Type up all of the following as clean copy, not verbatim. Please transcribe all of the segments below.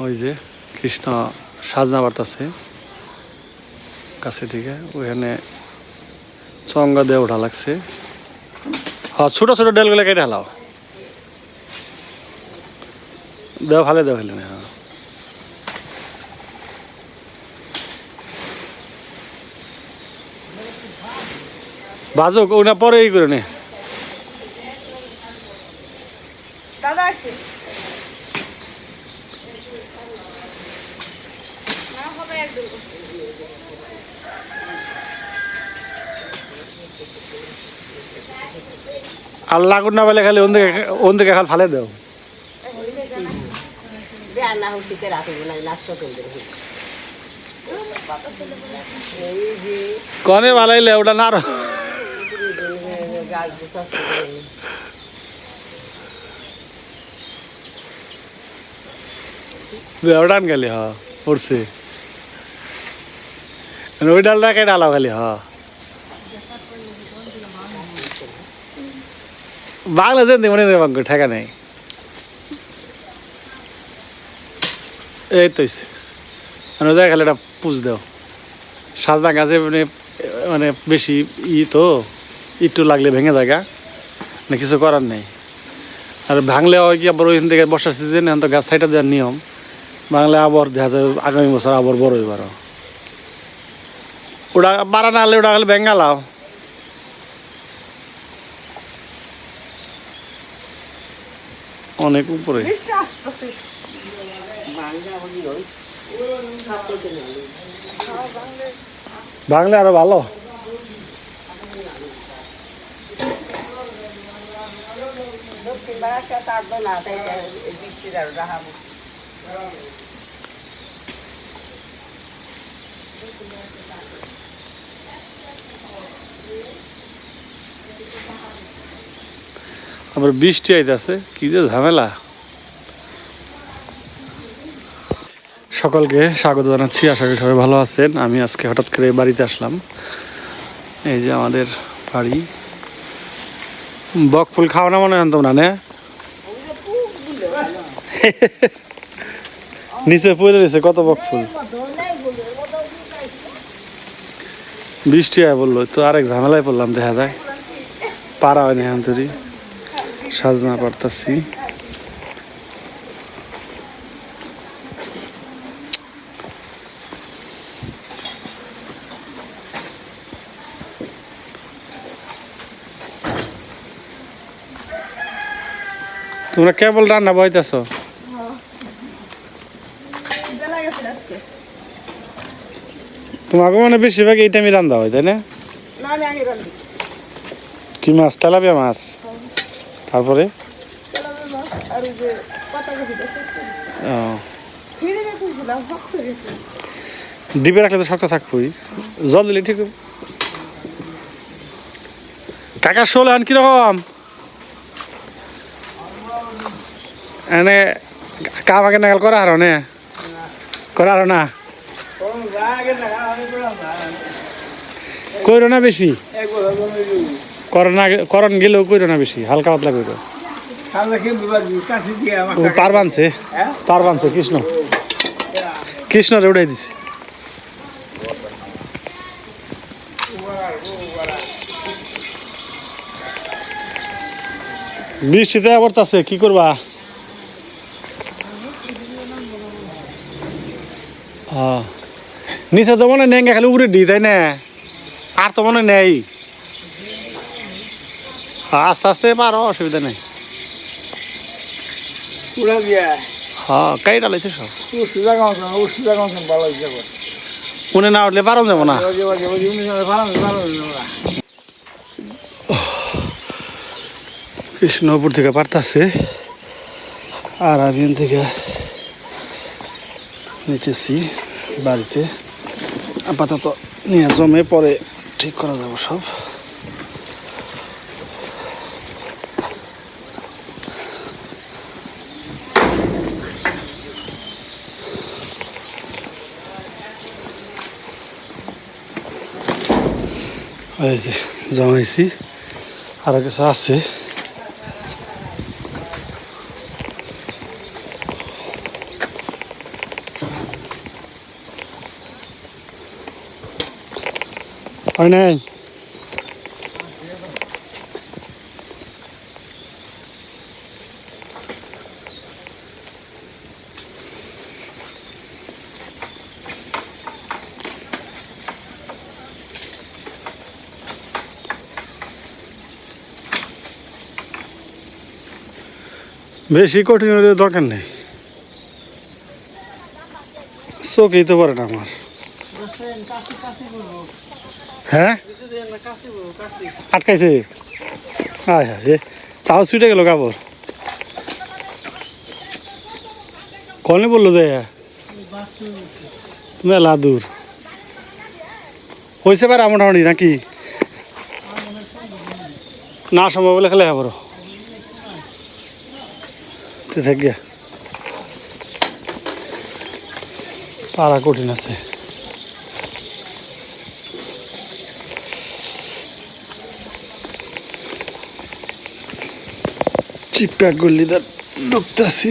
ওই যে কৃষ্ণ সাজনা বাড়তাছে কাছে থেকে, ওইখানে চঙ্গা দিয়ে ওঠা লাগছে। হ্যাঁ, ছোটো ছোটো ডেলগুলো কেটে হালাও, দেও ভালো দেও ফেলে। হ্যাঁ, বাজুক ওনা পরে ই করে নে। আর লাগুন না পেলে খালি ওন দিকে খালি ফালে দেও। কনে ভালাইলে ওটা না আরো ওটান গেলি। হ্যাঁ পড়ছে ওই ডালটা কে ডালাও খালি। হ্যাঁ বাংলা যেন মনে বাঙ্গ ঠেকা নেই। এই তো খালি একটা পুষ দেও। সাজনা গাছে মানে মানে বেশি তো একটু লাগলে ভেঙে জায়গা না, কিছু করার নেই। আর ভাঙলে হয় কি আবার ওইখান থেকে বর্ষার সিজন এখন তো গাছ সাইডে দেওয়ার নিয়ম, বাংলা আবার দেখা যায় আগামী বছর আবার বড় হইবার। ওটা বাড়া না হলে ওটা খালি ভেঙে লাও। অনেক উপরে বাংলা আরো ভালো। আবার বৃষ্টি আইতাছে, কি যে ঝামেলা। সকলকে স্বাগত জানাচ্ছি, আশা করি সবাই ভালো আছেন। আমি আজকে হঠাৎ করে বাড়িতে আসলাম। এই যে আমাদের বাড়ি। বক ফুল খাওয়া না মনে হয় তোমরা না? নিচে পড়ে রয়েছে কত বক ফুল। বৃষ্টি আয় বললো তো আরেক ঝামেলায় পড়লাম, দেখা যায় পারা হয়নি এখন তৈরি সাজনা পারতাছি। তোমরা কেবল রান্না বইতেছ? তোমাকে মানে বেশিরভাগ এই টাইমে রান্না হয় তাই না? কি মাছ? তেলাপিয়া মাছ। তারপরে ডিবে রাখলে তো শক্ত থাকবই, জল দিলে ঠিক। কাকা শোল আন কিরকম এনে কাম আগে নাগাল করা হারো নে করা হারো না কইরো না বেশি করন গেলেও কইরো না বেশি, হালকা পাতলা কইরো। পার বানছে কৃষ্ণ রে উড়াই দিছে। বৃষ্টিতে পড়তাছে, কি করবা? নিচে তো মনে নেই, খালি উড়ে দি তাই না? আর তো মনে নেই। আস্তে আস্তে পারো, অসুবিধা নেই। হ্যাঁ কাই ডালাইছে সব মনে না উঠলে পারো যাবো না। কৃষ্ণপুর থেকে পারতাছে আর আমি থেকে নিতেছি বাড়িতে। আপাতত নিয়ে জমে পরে ঠিক করা যাবো সব। এই যে জমাইছি, আরো কিছু আছে। হয় নাই বেশি কঠিন হলে দরকার নেই চোখেই তো পারে না আমার হ্যাঁ আটকাইছে হ্যাঁ হ্যাঁ তাও ছুটে গেল কাপড় কনে বললো যে মেলা দূর হয়েছে পারে মোটামুটি নাকি না সম্ভব বলে খেলে আবার থেকে পারা কঠিন আছে চিপা গল্লিদার ঢুকতেছি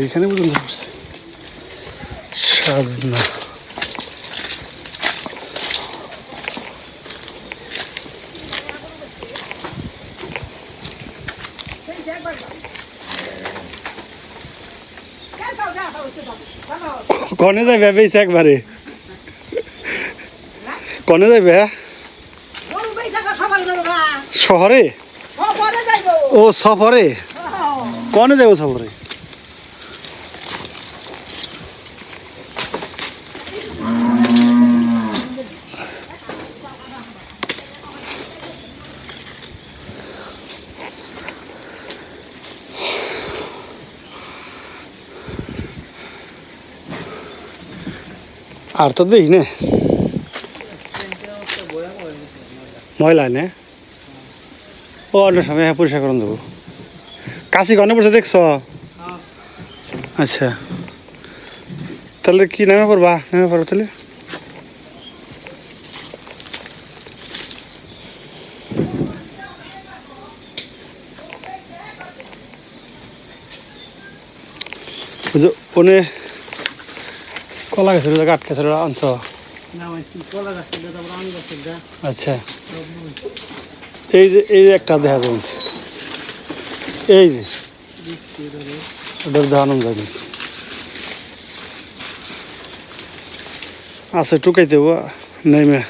এখানে পর্যন্ত পড়ছি সাজনা কনে যাইবে বেশ একবারে কনে যাইবে শহরে ও সফরে কনে যাবো সফরে আর তো দেখি না ময়লা নে ও অন্য সময় হ্যাঁ পরিষ্কার করুন দেবো কাশি গনে বসে দেখছ আচ্ছা তাহলে কি নেমে পড়বা নেমে পড়ো তাহলে ওনে কলা গাছের গাছ গাছের আনছ আচ্ছা এই যে একটা দেখা যাচ্ছে এই যে ওটার দেখানো যায়নি আছে টুকাইতে নেমে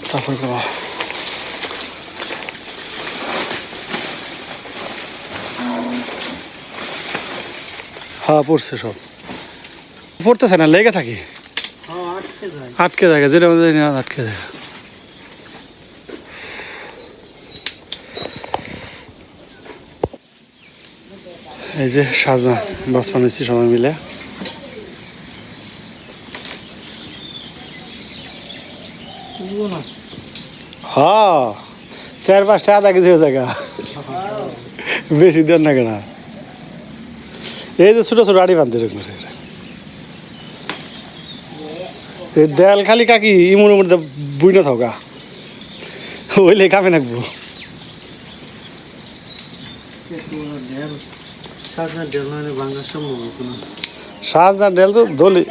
তারপর করা হ্যাঁ পড়ছে সব পড়তেছে না লেগে থাকি আটকে থাকে যেটা আটকে থাকে এই যে সাজনা বাস বানিয়েছি সবাই মিলে হ্যাঁ 4-5টা আধা কেজি হয়ে জায়গা বেশি দেন না কেন এই যে ছোট ছোট আড়ি বাঁধতে এই ডাল খালি কাকি ইমুর মধ্যে বুই না থাকা ওইলে কামে নাকবো সাজনা ডেল তো দলি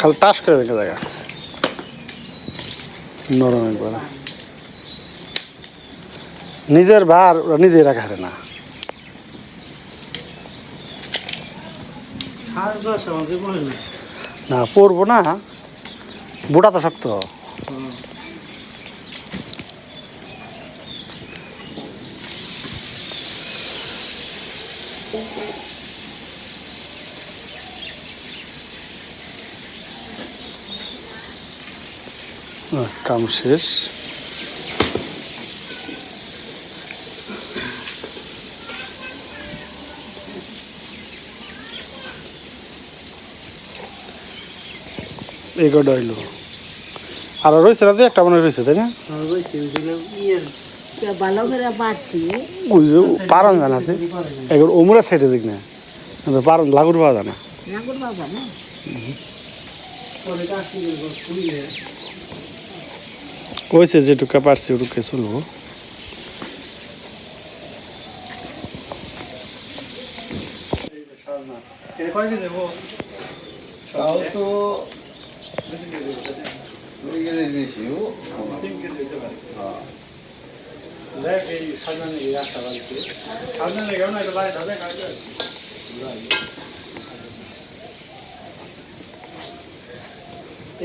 খালি টাস করে ভেঙে জায়গা নরম একবার নিজের ভার ওরা নিজেই রাখা হারে না না পড়বো না বুড়া তো শক্ত কাম শেষ এই কটা হইল আর রয়েছে না যে একটা মনে রয়েছে তাই না ওই যে পারন জানা আছে এগুলো ওমরা সাইডে দেখ না পারন লাগুর পাওয়া যায় না কইছে যেটুকা পারছি ওটুকে চলবো তাও তো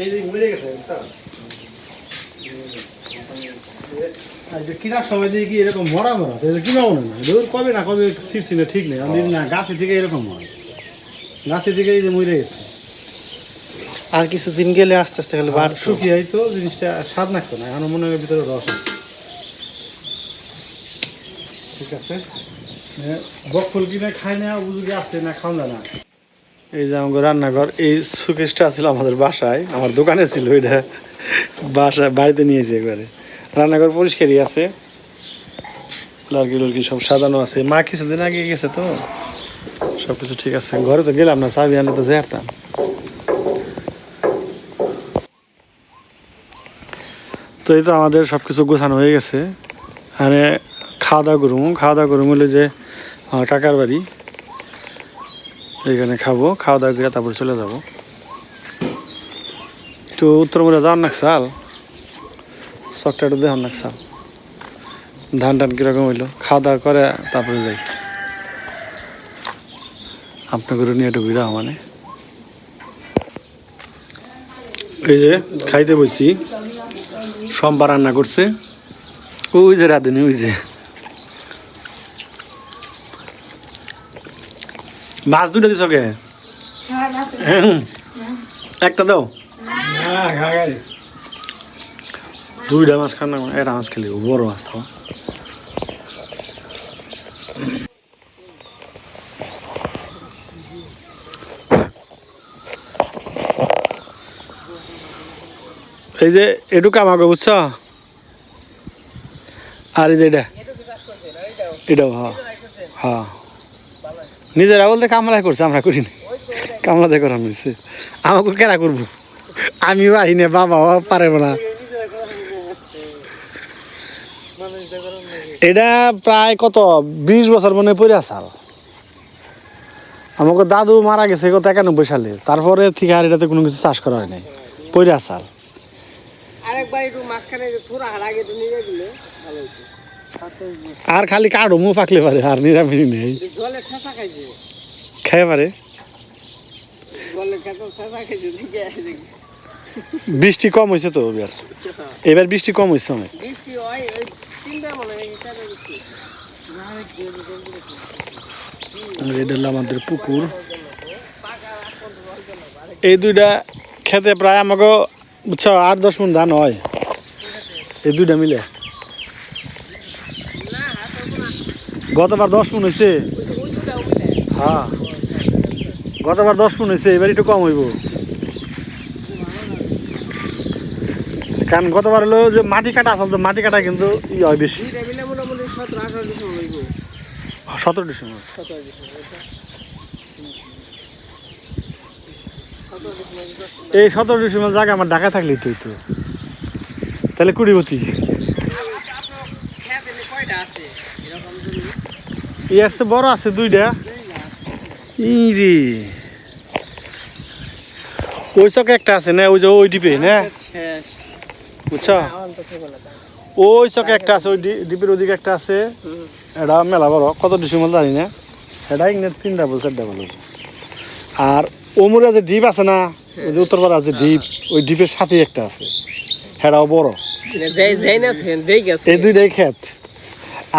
এই যে মরে গেছে কিনার সময় দিয়ে কি এরকম মরা মরা কিনা মনে না কবে না কবে ছিঁড়ছিল ঠিক নেই না গাছের থেকে এরকম হয় গাছের থেকে এই যে মরে গেছে আর কিছুদিন গেলে আস্তে আস্তে গেলে বার শুকিয়ে তো জিনিসটা স্বাদ লাগতো না এখন মনে হয় ভিতরে রস আছে ঠিক আছে বকফুল কিনে খায় না বুঝুকে আসছে না খাওয়া যায় না এই যে আমাদের রান্নাঘর এই সুকেশটা ছিল আমাদের বাসায় আমার দোকানে ছিল এটা বাসায় বাড়িতে নিয়েছি একবারে রান্নাঘর পরিষ্কারই আছে লার্কি লুর্কি সব সাজানো আছে মা কিছুদিন আগে গেছে তো সব কিছু ঠিক আছে ঘরে তো গেলাম না চাবি আনলে তো যেতাম তো এই তো আমাদের সব কিছু গোছানো হয়ে গেছে মানে খাওয়া দাওয়া করুম হলে যে আমার কাকার বাড়ি এইখানে খাবো খাওয়া দাওয়া করে তারপরে চলে যাবো একটু উত্তরমুড়া যাওয়ার নাকসাল শখটা একটু দেওয়ার নাকসাল ধান টান কীরকম হইলো খাওয়া দাওয়া করে তারপরে যাই আপনার নিয়ে একটু ঘুরা মানে এই যে খাইতে বসছি সোমবার রান্না করছে ওই যে রাঁধুনি ওই যে মাছ দুটো দিছ কে একটা দাও দুইটা মাছ খান না একটা মাছ খেলে বড় মাছ খাওয়া এই যে এটু কামাকে বুঝছ আর এই যে এটাও হ্যাঁ হ্যাঁ নিজেরা বলতে কামলা করছে আমরা করিনি কামলা দিয়ে করানো হয়েছে আমাকে কেনা করবো আমিও আহিনে বাবাও পারবো না এটা প্রায় কত 20 বছর মনে পড়ে আসাল আমাকে দাদু মারা গেছে কত 91 সালে তারপরে থেকে আর এটাতে কোনো কিছু চাষ করা হয় নাই পড়ে আসাল আর খালি কাঠো মুখ পাকলে পারে আর নিরামিষ নেই খাই পারে বৃষ্টি কম হয়েছে তো এবার বৃষ্টি কম হয়েছে অনেক এটা হলো আমাদের পুকুর এই দুইটা খেতে প্রায় আমাকে বুঝছো 8-10 মণ ধান হয় এই দুইটা মিলে গতবার 10 মণ হয়েছে হ্যাঁ গতবার 10 মণ হয়েছে এবার একটু কম হইব কারণ গতবার হলো যে মাটি কাটা আসল তো মাটি কাটা কিন্তু ই হয় বেশি 17 ডিসেম্বর এই 17 ডিসেম্বর জায়গা আমার ঢাকা থাকলেই তো হইতো তাহলে কুড়িপতি ইয়ার চেয়ে বড় আছে দুইটা রে ওই চকে একটা আছে না ওই যে ওই ডিপে না বুঝছ ওই চকে একটা আছে ওই ডিপের ওদিকে একটা আছে এটা মেলা বড় কত ডিসেম্বর জানি না এটা ইংরেজ 3টা বল 4টা বল আর ওমরা যে ডিপ আছে না ওই যে উত্তরপাড়া যে ডিপ ওই ডিপের সাথে একটা আছে হেটাও বড় এই দুইটাই ক্ষেত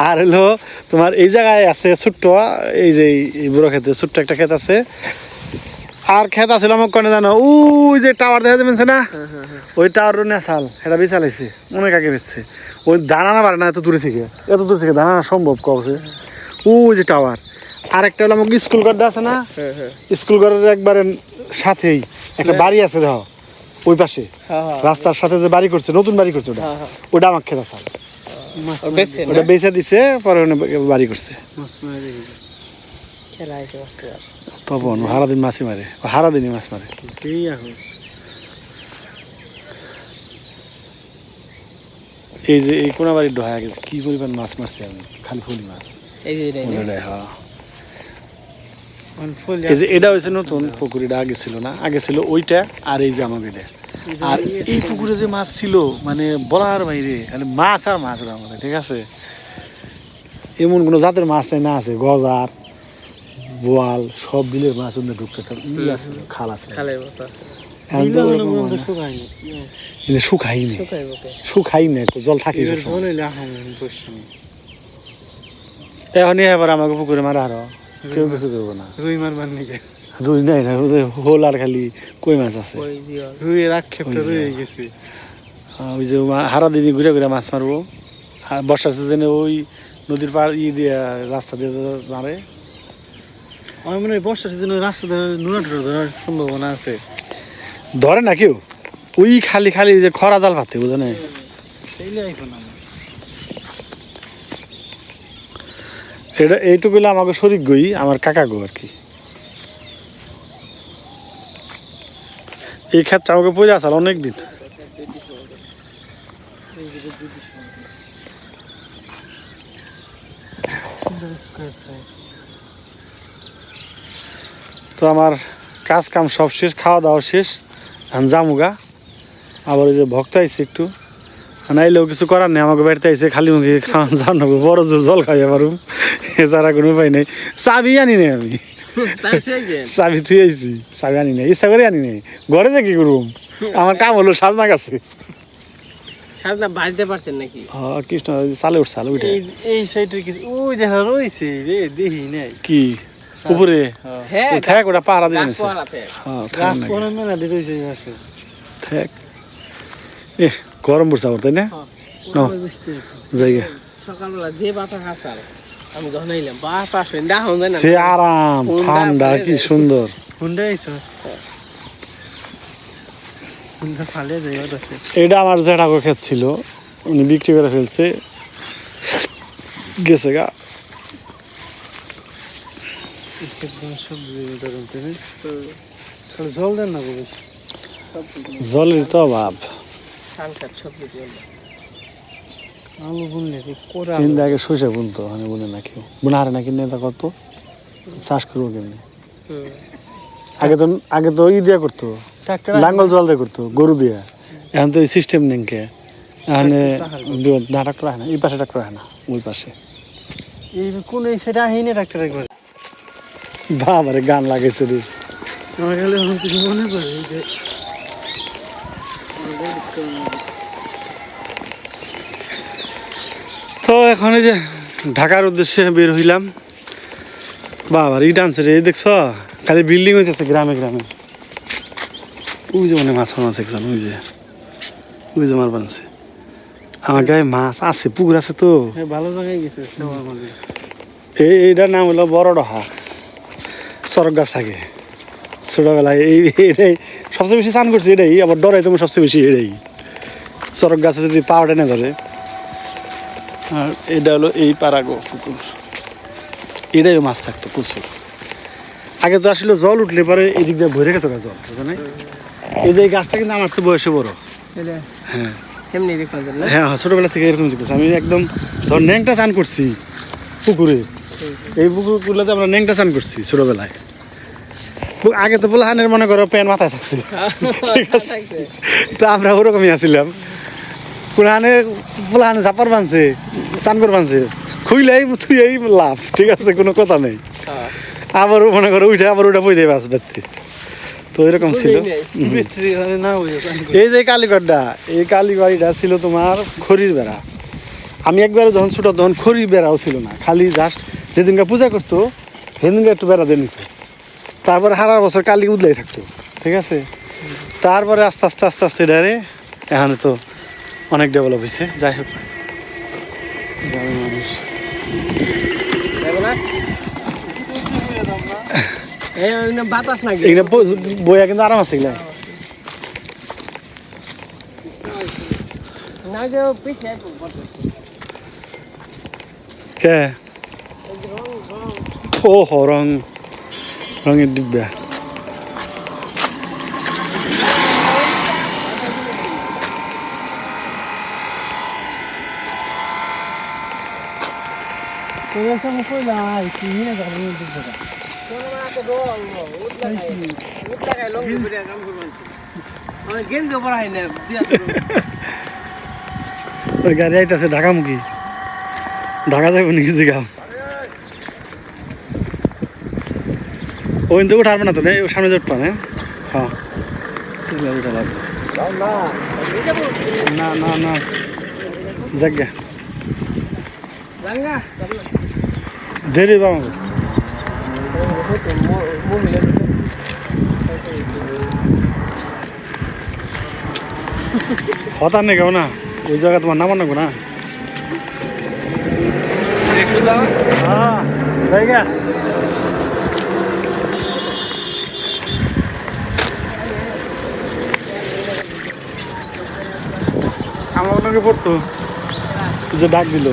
আর হলো তোমার এই জায়গায় আছে ছোট্ট এই যে এই বড় ক্ষেতে ছোট্ট একটা ক্ষেত আছে আর ক্ষেত আছিল আমার কনে জানো ওই যে টাওয়ার দেখা যাবে না ওই টাওয়ার নেশাল এটা বেচালাইছে অনেক আগে বেচছে ওই দাঁড়ানো পারে না এত দূরে থেকে দাঁড়ানো সম্ভব কছে ওই যে টাওয়ার আর একটা হলো আমাকে স্কুল ঘরটা আছে না স্কুল ঘরের একবারে সাথেই একটা বাড়ি আছে দেখো ওই পাশে রাস্তার সাথে যে বাড়ি করছে নতুন বাড়ি করছে ওটা আমার খেতে চাল ওটা বেচে দিছে পরে বাড়ি করছে তখন সারাদিন মাছি মারে সারাদিনই মাছ মারে এই যে এই কোনা বাড়ির ঢোয়া গেছে কি পরিমাণ মাছ মারছে আমি খালি ফুল মাছ এটা হয়েছে নতুন পুকুরিটা আগে ছিল না আগে ছিল ওইটা আর এই যে আমাকে এটা আর এই পুকুরে যে মাছ ছিল মানে বলার বাইরে খালি মাছ আর মাছ ওর মধ্যে, ঠিক আছে? এমন কোনো জাতের মাছ নাই না আছে, গজার বোয়াল সব বিলের মাছ ওদের ঢুকতে আছে, খাল আছে। এখন তো ওরকম হয় না। কিন্তু শুকাইনি, শুকাই নাই তো, জল থাকে এখনই। এবার আমাকে পুকুরে মারা আরো কেউ কিছু করবো না। রুই মারবার নিকে রুই নাই না, হোল আর খালি কই মাছ আছে। রুইয়ের আক্ষেপটা রয়ে গেছে। ওই যে হারা দিনই ঘুরে ঘুরে মাছ মারবো। আর বর্ষার সিজনে ওই নদীর পাড় দিয়ে রাস্তা দিয়ে মারে। আমার মনে হয় বর্ষার সিজনে রাস্তা ধরে নোনা টোনা ধরার সম্ভাবনা আছে। ধরে না কেউ, ওই খালি খালি যে খরা জাল পাতে, বুঝে নাই? এটা এইটুকু আমাকে শরীর গই, আমার কাকা গো আর কি। এই ক্ষেত্রে আমাকে পড়ে আসাল অনেকদিন। তো আমার কাজ কাম সব শেষ, খাওয়া দাওয়া শেষ, এখন জামুগা। আবার ওই যে ভক্ত আইছে একটু, নাইলেও কিছু করার নেই, আমাকে বাড়িতে আইসে খালি মুখে খাওয়া জানাবো, বড় জোর জল খাই পারুম, এছাড়া কোনো উপায় নেই। চাবি আনি নেই আমি, চাবি থুই আইছি, চাবি আনি নেই, ইচ্ছা করে আনি নেই। ঘরে যে কি করুম, আমার কাম হলো সাজনা গাছে। কৃষ্ণ চালে উঠছে, উঠে এই সাইডের কিছু ওই দেখা রয়েছে রে, দেখি নাই কি উপরে থাক, ওটা পাহারা দিয়ে থাক। গরম পড়ছে আবার, তাই না? জায়গা সকালবেলা যে বাতাস আসার আমি যখন আইলাম বাতাস দেখা যায় না, সে আরাম ঠান্ডা কি সুন্দর। এটা আমার জেঠা ক্ষেত ছিল, উনি বিক্রি করে ফেলছে, গেছে গা। জল দেন না, জলের তো অভাব। আলু বুনলে কিন্তু আগে সইষে বুনতো, আমি বুনে না কেউ বুনা হারে না, কিনে তা কত চাষ করবো কেমনি? আগে তো ই দিয়া করতো, লাঙ্গল জল দিয়ে করতো গরু দিয়া। এখন তো এই সিস্টেম নেই, এখানে ট্রাক্টর হয় না, এই পাশে ট্রাক্টর হয় না, ওই পাশে। কোন এই সেটা আহিনে ট্রাক্টর একবার বাবারে গান লাগাইছে রে। মনে পড়ে যে তো এখন এই যে ঢাকার উদ্দেশ্যে বের হইলাম। বাবার ই ডান্স রে, দেখছ খালি বিল্ডিং হইতেছে গ্রামে গ্রামে। ওই যে মানে মাছ মাছ একজন, ওই যে মার বানছে। আমার গায়ে মাছ আছে, পুকুর আছে তো ভালো জায়গায় গেছে। এইটার নাম হলো বড় ডহা, চরক গাছ থাকে ছোটবেলায়। এটাই সবচেয়ে বেশি চান করছি, এটাই আবার ডরাই তোমার সবচেয়ে বেশি, এটাই চরক গাছে যদি পাওয়া টেনে ধরে। আর এটা হলো এই পাড়াগো পুকুর, এটাইও মাছ থাকতো প্রচুর। আগে তো আসলে জল উঠলে পরে এই দিক দিয়ে ভরে গেত জল, বুঝো না? এই যে গাছটা কিন্তু আমার চেয়ে বয়সে বড়। হ্যাঁ হ্যাঁ, ছোটবেলা থেকে এরকম দেখতেছি আমি। একদম ধর ন্যাংটা চান করছি পুকুরে, এই পুকুরগুলোতে আমরা ন্যাংটা চান করছি ছোটবেলায়। আগে তো পোলাহানের মনে করো প্যান মাথায় থাকছে, ঠিক আছে? তো আমরা ওরকমই আসছিলাম। পোলাহানে ঝাপার বানছে, চানকর বানছে, খুইলেই তুই এই লাভ, ঠিক আছে, কোনো কথা নেই। আবার মনে করো উঠে আবার ওটা বইলে বাস বাড়তে। তো এরকম ছিল। এই যে কালীগড়টা, এই কালীবাড়িটা ছিল তোমার খড়ির বেড়া। আমি একবারে যখন ছোট তখন খড়ির বেড়াও ছিল না, খালি জাস্ট যেদিনকে পূজা করতো সেদিনকে একটু বেড়া দিয়ে নিত। তারপরে হারার বছর কালী উদলাই থাকতো, ঠিক আছে? তারপরে আস্তে আস্তে আস্তে আস্তে ডারে এখানে তো অনেক ডেভেলপ হয়েছে। যাই হোক, গ্রামের মানুষ বাতাস না বইয়া কিন্তু আরাম আছে এগুলা। কে ও রং রঙের ডিব্বা। আমি গেঞ্জি পরা হয় না দিয়া ওই গাড়ি আইতেছে ঢাকামুখী ঢাকা যাবো নাকি জিগাও ওই তো উঠার না তো নেই ওর সামনে উঠবা হ্যাঁ হ্যাঁ উঠা লাগবে না এটা বল না না না জায়গা রাঙ্গা দেরি বাবা মহিলা হতার নেই কেউ না ওই জায়গা তোমার নামান নেবো না একটু দাও হ্যাঁ জায়গা আমার ওনাকে পড়তো যে ডাক দিল